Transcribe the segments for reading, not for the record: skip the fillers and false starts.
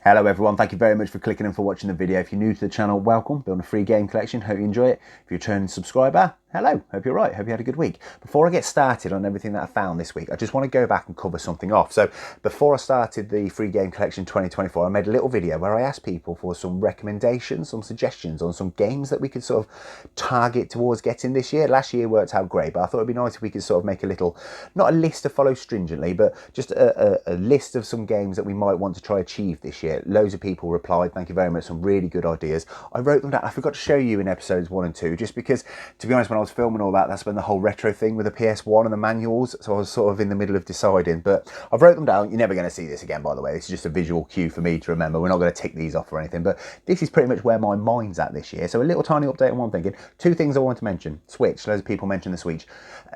Hello everyone, thank you very much for clicking and for watching the video. If you're new to the channel, welcome. Building a free game collection, hope you enjoy it. If you're a returning subscriber, hello, hope you're right, hope you had a good week. Before I get started on everything that I found this week, I just want to go back and cover something off. So before I started the free game collection 2024, I made a little video where I asked people for some recommendations, some suggestions on some games that we could sort of target towards getting this year. Last year worked out great, but I thought it'd be nice if we could sort of make a little, not a list to follow stringently, but just a list of some games that we might want to try achieve this year. Loads of people replied, thank you very much, some really good ideas. I wrote them down. I forgot to show you in episodes 1 and 2, just because, to be honest, when I was filming all that, that's been the whole retro thing with the PS1 and the manuals, so I was sort of in the middle of deciding, but I've wrote them down. You're never going to see this again, by the way. This is just a visual cue for me to remember. We're not going to tick these off or anything, but this is pretty much where my mind's at this year. So a little tiny update on what I'm thinking. 2 things I want to mention. Switch. Loads of people mention the Switch.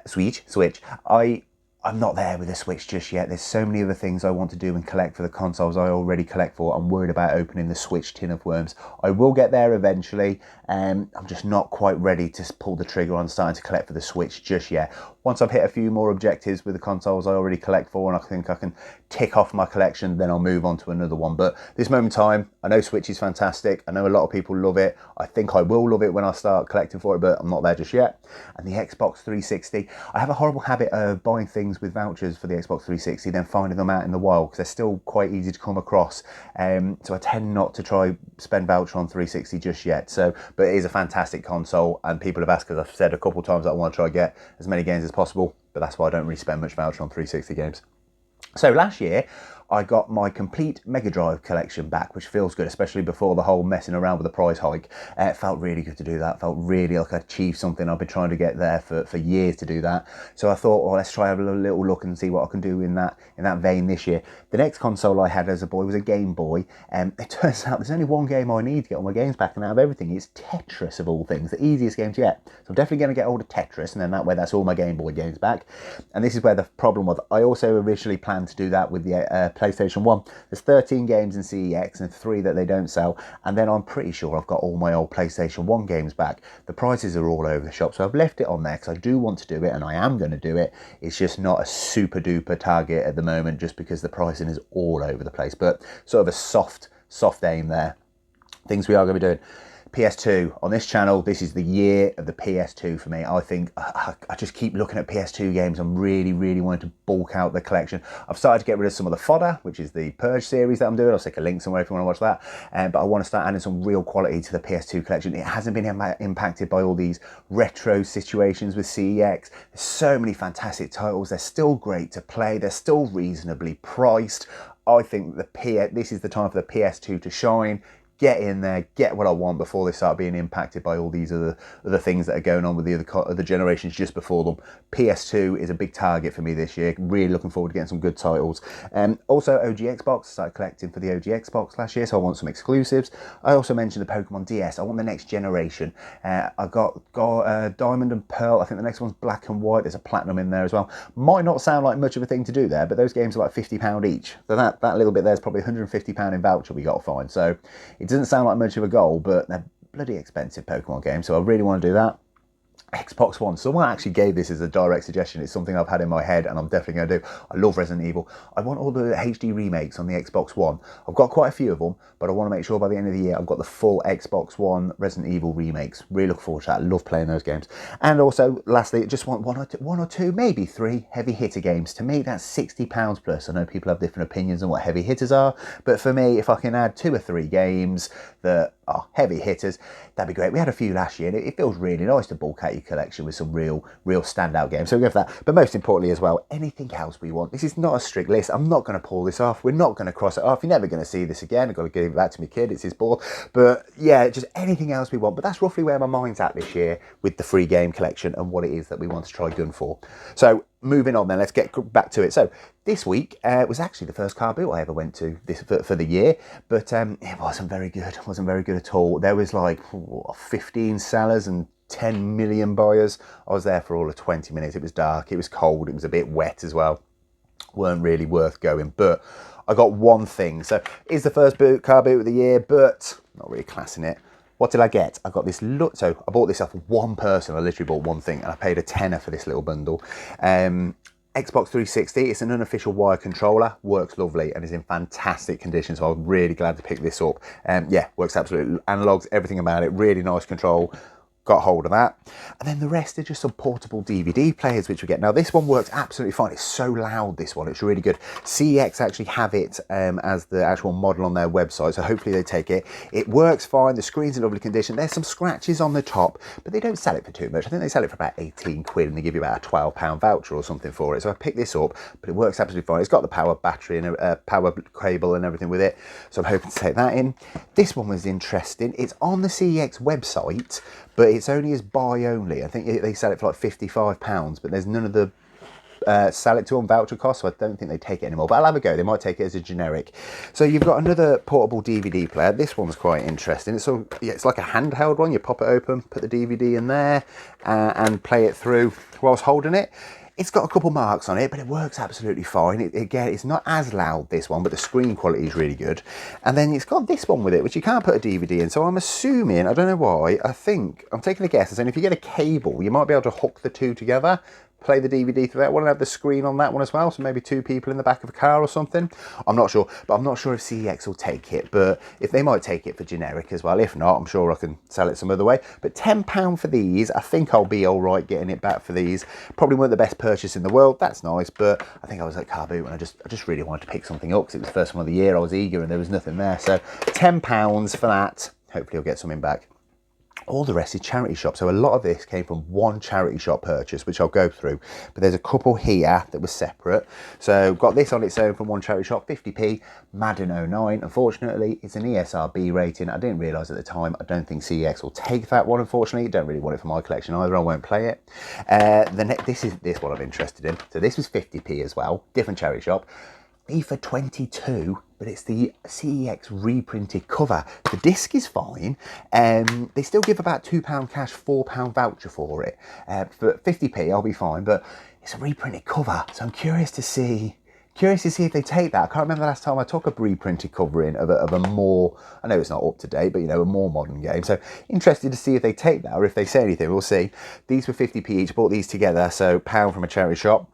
Switch. I'm not there with the Switch just yet. There's so many other things I want to do and collect for the consoles I already collect for. I'm worried about opening the Switch tin of worms. I will get there eventually. I'm just not quite ready to pull the trigger on starting to collect for the Switch just yet. Once I've hit a few more objectives with the consoles I already collect for and I think I can tick off my collection, then I'll move on to another one. But this moment in time, I know Switch is fantastic. I know a lot of people love it. I think I will love it when I start collecting for it, but I'm not there just yet. And the Xbox 360, I have a horrible habit of buying things with vouchers for the Xbox 360, then finding them out in the wild because they're still quite easy to come across. So I tend not to try spend voucher on 360 just yet. But it is a fantastic console, and people have asked, because I've said a couple of times that I want to try get as many games as possible, but that's why I don't really spend much voucher on 360 games. So last year, I got my complete Mega Drive collection back, which feels good, especially before the whole messing around with the price hike. It felt really good to do that. It felt really like I achieved something. I've been trying to get there for years to do that. So I thought, well, let's try have a little look and see what I can do in that vein this year. The next console I had as a boy was a Game Boy. It turns out there's only one game I need to get all my games back, and out of everything, it's Tetris of all things, the easiest game to get. So I'm definitely going to get hold of Tetris, and then that way that's all my Game Boy games back. And this is where the problem was. I also originally planned to do that with the PlayStation 1. There's 13 games in CEX and 3 that they don't sell, and then I'm pretty sure I've got all my old PlayStation 1 games back. The prices are all over the shop, so I've left it on there because I do want to do it, and I am going to do it. It's just not a super duper target at the moment, just because the pricing is all over the place, but sort of a soft aim there. Things we are going to be doing. PS2 on this channel, this is the year of the PS2 for me. I think I just keep looking at PS2 games. I'm really wanting to bulk out the collection. I've started to get rid of some of the fodder, which is the Purge series that I'm doing. I'll stick a link somewhere if you want to watch that. But I want to start adding some real quality to the PS2 collection. It hasn't been impacted by all these retro situations with CEX. There's so many fantastic titles. They're still great to play. They're still reasonably priced. I think this is the time for the PS2 to shine. Get in there, get what I want before they start being impacted by all these other things that are going on with the other generations just before them. PS2 is a big target for me this year. Really looking forward to getting some good titles. Also, OG Xbox. Started collecting for the OG Xbox last year, so I want some exclusives. I also mentioned the Pokemon DS. I want the next generation. I got Diamond and Pearl. I think the next one's Black and White. There's a Platinum in there as well. Might not sound like much of a thing to do there, but those games are like £50 each. So that little bit there's probably £150 in voucher we got to find. So it doesn't sound like much of a goal, but they're bloody expensive Pokemon games, so I really want to do that. Xbox One. Someone actually gave this as a direct suggestion. It's something I've had in my head and I'm definitely going to do. I love Resident Evil. I want all the HD remakes on the Xbox One. I've got quite a few of them, but I want to make sure by the end of the year I've got the full Xbox One Resident Evil remakes. Really look forward to that. I love playing those games. And also, lastly, I just want one or two, maybe 3 heavy hitter games. To me, that's £60 plus. I know people have different opinions on what heavy hitters are, but for me, if I can add 2 or 3 games that are heavy hitters, that'd be great. We had a few last year, and it feels really nice to bulk out your collection with some real standout games. So we'll go for that. But most importantly as well, anything else we want. This is not a strict list. I'm not going to pull this off. We're not going to cross it off. You're never going to see this again. I've got to give it back to my kid. It's his ball. But yeah, just anything else we want. But that's roughly where my mind's at this year with the free game collection and what it is that we want to try gun for. So moving on then, let's get back to it. So this week was actually the first car boot I ever went to for the year, but it wasn't very good. It wasn't very good at all. There was like 15 sellers and 10 million buyers. I was there for all of 20 minutes. It was dark, it was cold, it was a bit wet as well. Weren't really worth going, but I got one thing. So it's the first car boot of the year, but not really classing it. What did I get? I got this look. So I bought this off one person. I literally bought one thing, and I paid a tenner for this little bundle. Xbox 360, it's an unofficial wire controller, works lovely and is in fantastic condition, so I'm really glad to pick this up. Yeah, works absolutely, analogs, everything about it, really nice control. Got hold of that. And then the rest are just some portable DVD players which we get. Now this one works absolutely fine. It's so loud, this one, it's really good. CEX actually have it as the actual model on their website, so hopefully they take it. It works fine, the screen's in lovely condition. There's some scratches on the top, but they don't sell it for too much. I think they sell it for about 18 quid and they give you about a £12 voucher or something for it. So I picked this up, but it works absolutely fine. It's got the power battery and a power cable and everything with it, so I'm hoping to take that in. This one was interesting. It's on the CEX website, but it's only as buy only. I think they sell it for like £55, but there's none of the sell it to on voucher cost, so I don't think they take it anymore, but I'll have a go. They might take it as a generic. So you've got another portable DVD player. This one's quite interesting. It's sort of, yeah, it's like a handheld one. You pop it open, put the DVD in there and play it through whilst holding it. It's got a couple marks on it, but it works absolutely fine. Again, it's not as loud, this one, but the screen quality is really good. And then it's got this one with it, which you can't put a DVD in. So I'm assuming, I don't know why, I think, I'm taking a guess, and saying if you get a cable, you might be able to hook the two together, play the DVD through that one and have the screen on that one as well, so maybe two people in the back of a car or something. I'm not sure, but I'm not sure if CEX will take it, but if they might take it for generic as well. If not, I'm sure I can sell it some other way. But £10 for these, I think I'll be all right getting it back for these. Probably weren't the best purchase in the world, that's nice, but I think I was at Car Boot and I just really wanted to pick something up because it was the first one of the year. I was eager and there was nothing there, so £10 for that. Hopefully I'll get something back. All the rest is charity shop, so a lot of this came from one charity shop purchase, which I'll go through, but there's a couple here that were separate. So got this on its own from one charity shop, 50p, Madden 09. Unfortunately, it's an ESRB rating. I didn't realise at the time. I don't think CEX will take that one, unfortunately. Don't really want it for my collection either. I won't play it. This is this one I'm interested in. So this was 50p as well, different charity shop. FIFA 22, but it's the CEX reprinted cover. The disc is fine. They still give about £2 cash, £4 voucher for it. For 50p, I'll be fine, but it's a reprinted cover, so I'm curious to see if they take that. I can't remember the last time I took a reprinted cover in of a more, I know it's not up to date, but you know, a more modern game. So interested to see if they take that or if they say anything. We'll see. These were 50p each, bought these together, so £1 from a charity shop.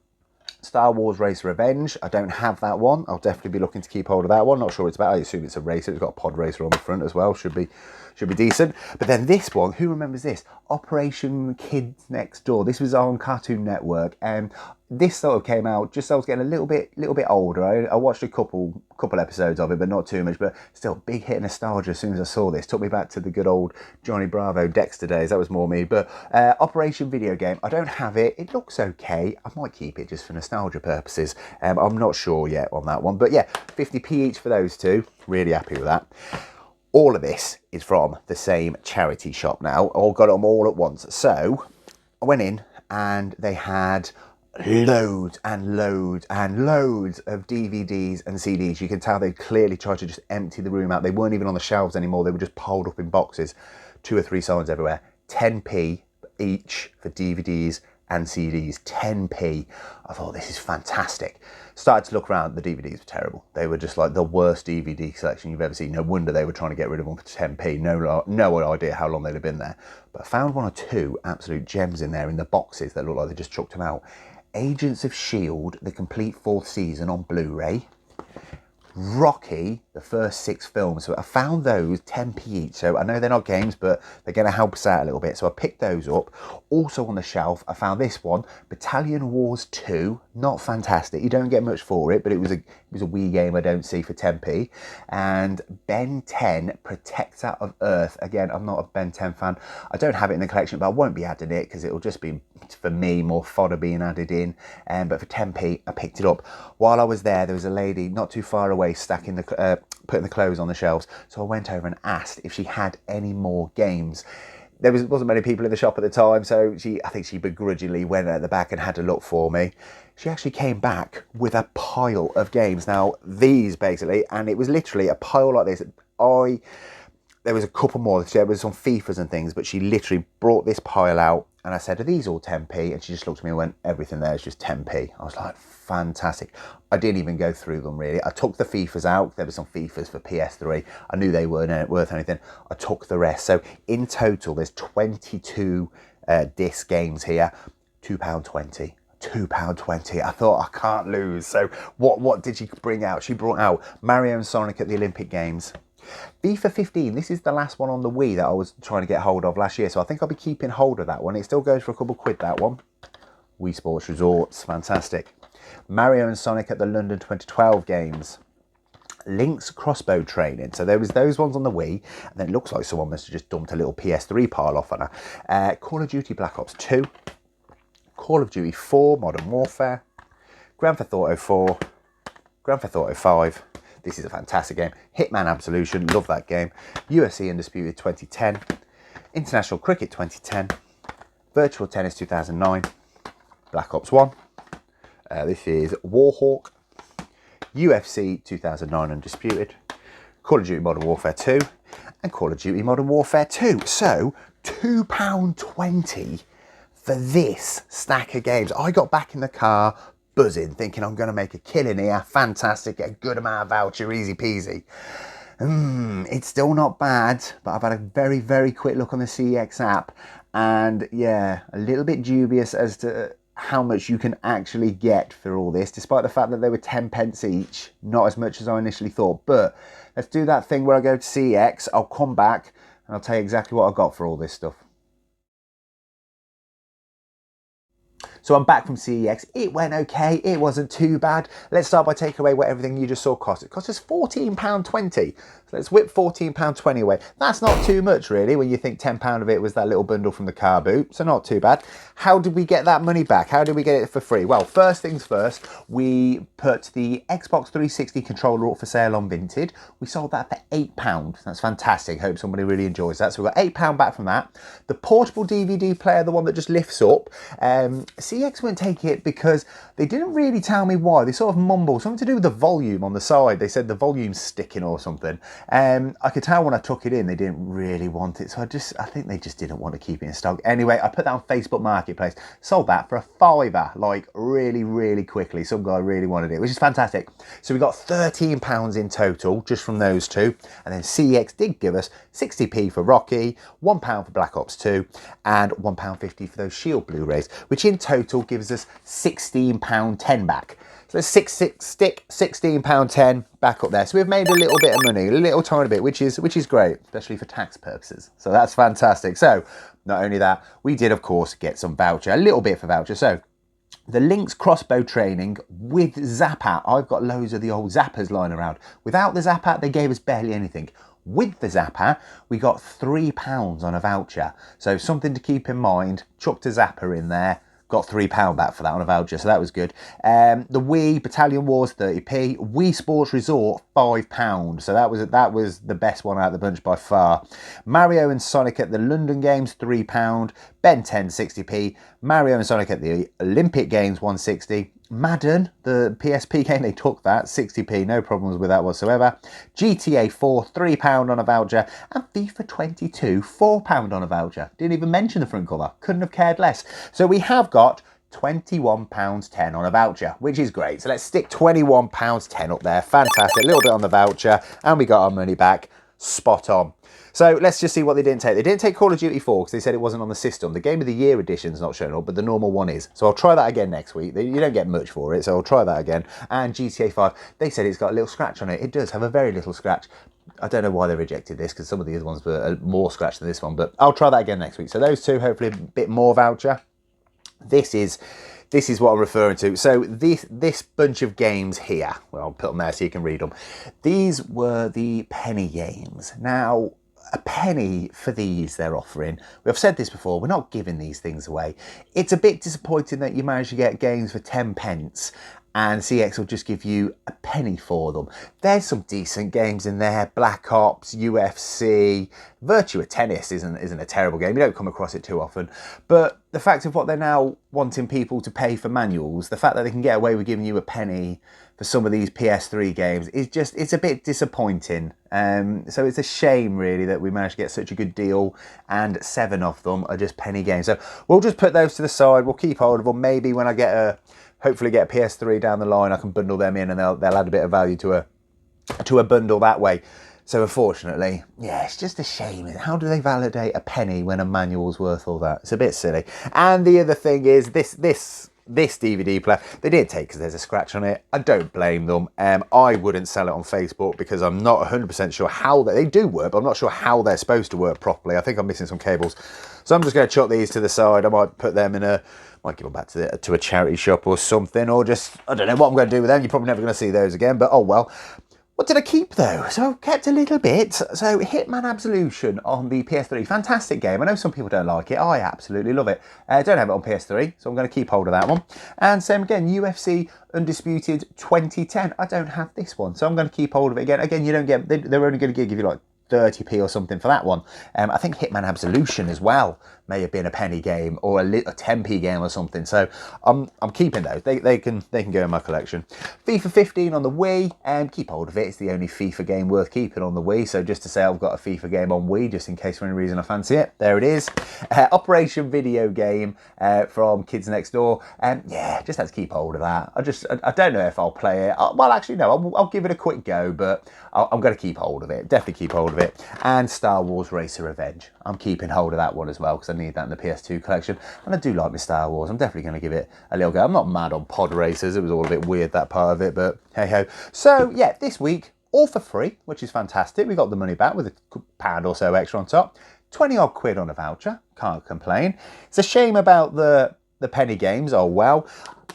Star Wars Race Revenge, I don't have that one. I'll definitely be looking to keep hold of that one. Not sure it's about, I assume it's a racer. It's got a pod racer on the front as well. Should be decent. But then this one, who remembers this? Operation Kids Next Door. This was on Cartoon Network, and this sort of came out just as I was getting a little bit older. I watched a couple episodes of it, but not too much. But still, big hit of nostalgia as soon as I saw this. Took me back to the good old Johnny Bravo, Dexter days. That was more me. But Operation video game, I don't have it. It looks okay. I might keep it just for nostalgia purposes. I'm not sure yet on that one. But yeah, 50p each for those two. Really happy with that. All of this is from the same charity shop now. I got them all at once. So I went in and they had loads and loads and loads of DVDs and CDs. You can tell they clearly tried to just empty the room out. They weren't even on the shelves anymore. They were just piled up in boxes. 2 or 3 signs everywhere. 10p each for DVDs and CDs. 10p. I thought, this is fantastic. Started to look around. The DVDs were terrible. They were just like the worst DVD selection you've ever seen. No wonder they were trying to get rid of them for 10p. No idea how long they'd have been there. But I found 1 or 2 absolute gems in there in the boxes that looked like they just chucked them out. Agents of S.H.I.E.L.D., the complete 4th season on Blu-ray. Rocky, the first 6 films. So I found those 10p each. So I know they're not games, but they're going to help us out a little bit. So I picked those up. Also on the shelf, I found this one, Battalion Wars 2. Not fantastic. You don't get much for it, but it was a Wii game I don't see for 10p. And Ben 10, Protector of Earth. Again, I'm not a Ben 10 fan. I don't have it in the collection, but I won't be adding it because it will just be, for me, more fodder being added in. But for 10p, I picked it up. While I was there was a lady not too far away stacking putting the clothes on the shelves. So I went over and asked if she had any more games. There wasn't many people in the shop at the time, so I think she begrudgingly went at the back and had a look for me. She actually came back with a pile of games. Now, these basically, and it was literally a pile like this. There was a couple more. There was some FIFAs and things, but she literally brought this pile out, and I said, are these all 10p? And she just looked at me and went, everything there is just 10p. I was like, fantastic. I didn't even go through them really. I took the FIFAs out. There were some FIFAs for PS3. I knew they weren't worth anything. I took the rest. So in total, there's 22 disc games here. £2.20. £2.20. I thought, I can't lose. So what did she bring out? She brought out Mario and Sonic at the Olympic Games. FIFA 15, this is the last one on the Wii that I was trying to get hold of last year. So I think I'll be keeping hold of that one. It still goes for a couple quid, that one. Wii Sports Resorts, fantastic. Mario and Sonic at the London 2012 Games. Link's crossbow training. So there was those ones on the Wii, and then it looks like someone must have just dumped a little PS3 pile off on her. Call of Duty Black Ops 2, Call of Duty 4 Modern Warfare, Grand Theft Auto 4, Grand Theft Auto 5. This is a fantastic game. Hitman Absolution, love that game. UFC Undisputed 2010, International Cricket 2010, Virtual Tennis 2009, Black Ops 1. This is Warhawk, UFC 2009 Undisputed, Call of Duty Modern Warfare 2, and Call of Duty Modern Warfare 2. So, £2.20 for this stack of games. I got back in the car buzzing, thinking I'm going to make a killing here. Fantastic, get a good amount of voucher, easy peasy. It's still not bad, but I've had a very, very quick look on the CEX app, and yeah, a little bit dubious as to how much you can actually get for all this, despite the fact that they were 10 pence each. Not as much as I initially thought, but let's do that thing where I go to CEX, I'll come back and I'll tell you exactly what I got for all this stuff. So I'm back from CEX. It went okay. It wasn't too bad. Let's start by taking away what everything you just saw cost. It cost us £14.20. So let's whip £14.20 away. That's not too much, really, when you think £10 of it was that little bundle from the car boot. So not too bad. How did we get that money back? How did we get it for free? Well, first things first, we put the Xbox 360 controller up for sale on Vinted. We sold that for £8. That's fantastic. Hope somebody really enjoys that. So we got £8 back from that. The portable DVD player, the one that just lifts up, CEX wouldn't take it because they didn't really tell me why. They sort of mumbled, something to do with the volume on the side. They said the volume's sticking or something. I could tell when I took it in, they didn't really want it. So I think they just didn't want to keep it in stock. Anyway, I put that on Facebook Marketplace, sold that for £5, like really, really quickly. Some guy really wanted it, which is fantastic. So we got £13 in total just from those two. And then CEX did give us 60p for Rocky, £1 for Black Ops 2, and £1.50 for those Shield Blu-rays, which in total gives us £16.10 back. So let's stick £16.10 back up there. So we've made a little bit of money, a little tiny bit, which is great, especially for tax purposes. So that's fantastic. So not only that, we did of course get some voucher, a little bit for voucher. So the Link's crossbow training with Zappat. I've got loads of the old Zappas lying around. Without the Zappat, they gave us barely anything. With the Zappa, we got £3 on a voucher. So something to keep in mind, chucked a Zappa in there, got £3 back for that on a voucher, so that was good. The Wii Battalion Wars 30p, Wii Sports Resort £5, so that was the best one out of the bunch by far. Mario and Sonic at the London Games £3, Ben 10 60p, Mario and Sonic at the Olympic Games 160. Madden, the PSP game, they took that, 60p, no problems with that whatsoever. GTA 4, £3 on a voucher, and FIFA 22, £4 on a voucher. Didn't even mention the front cover, couldn't have cared less. So we have got £21.10 on a voucher, which is great. So let's stick £21.10 up there, fantastic, a little bit on the voucher, and we got our money back, spot on. So let's just see what they didn't take. They didn't take Call of Duty 4 because they said it wasn't on the system. The Game of the Year edition's not showing up, but the normal one is. So I'll try that again next week. You don't get much for it, so I'll try that again. And GTA 5, they said it's got a little scratch on it. It does have a very little scratch. I don't know why they rejected this because some of the other ones were more scratch than this one, but I'll try that again next week. So those two, hopefully a bit more voucher. This is what I'm referring to. So this bunch of games here, well, I'll put them there so you can read them. These were the penny games. Now, a penny for these they're offering. We've said this before, we're not giving these things away. It's a bit disappointing that you manage to get games for 10 pence and CEX will just give you a penny for them. There's some decent games in there. Black Ops, UFC, Virtua Tennis isn't a terrible game. You don't come across it too often. But the fact of what they're now wanting people to pay for manuals, the fact that they can get away with giving you a penny for some of these PS3 games is just, it's a bit disappointing. So it's a shame really that we managed to get such a good deal and 7 of them are just penny games. So we'll just put those to the side. We'll keep hold of them. Maybe when I hopefully get a PS3 down the line, I can bundle them in and they'll add a bit of value to a bundle that way. So unfortunately, yeah, it's just a shame. How do they validate a penny when a manual's worth all that? It's a bit silly. And the other thing is this this DVD player, they did take because there's a scratch on it. I don't blame them. I wouldn't sell it on Facebook because I'm not 100% sure how they do work, but I'm not sure how they're supposed to work properly. I think I'm missing some cables. So I'm just going to chuck these to the side. I might put them in might give them back to a charity shop or something, or just, I don't know what I'm going to do with them. You're probably never going to see those again, but oh well. What did I keep though? So I've kept a little bit. So Hitman Absolution on the PS3, fantastic game. I know some people don't like it. I absolutely love it. I don't have it on PS3, so I'm going to keep hold of that one. And same again, UFC Undisputed 2010. I don't have this one, so I'm going to keep hold of it again. Again, you don't get, they're only going to give you like 30p or something for that one. I think Hitman Absolution as well may have been a penny game or a 10p game or something. So I'm keeping those. They can go in my collection. FIFA 15 on the Wii. Keep hold of it. It's the only FIFA game worth keeping on the Wii. So just to say I've got a FIFA game on Wii, just in case for any reason I fancy it. There it is. Operation Video Game from Kids Next Door. Yeah, just have to keep hold of that. I don't know if I'll play it. Well, actually, no. I'll give it a quick go, but I'm going to keep hold of it. Definitely keep hold of it. And Star Wars Racer Revenge. I'm keeping hold of that one as well because I need that in the PS2 collection. And I do like my Star Wars. I'm definitely going to give it a little go. I'm not mad on pod racers. It was all a bit weird, that part of it, but hey ho. So yeah, this week, all for free, which is fantastic. We got the money back with £1 or so extra on top. 20 odd quid on a voucher. Can't complain. It's a shame about the penny games. Oh well.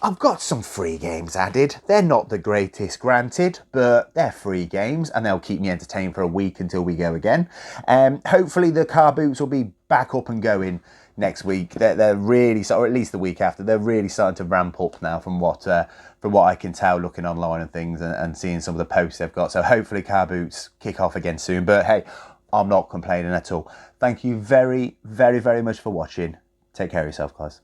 I've got some free games added. They're not the greatest, granted, but they're free games and they'll keep me entertained for a week until we go again. Hopefully the car boots will be back up and going next week. They're really, or at least the week after, they're really starting to ramp up now from what I can tell looking online and things and seeing some of the posts they've got. So hopefully car boots kick off again soon. But hey, I'm not complaining at all. Thank you very, very, very much for watching. Take care of yourself, guys.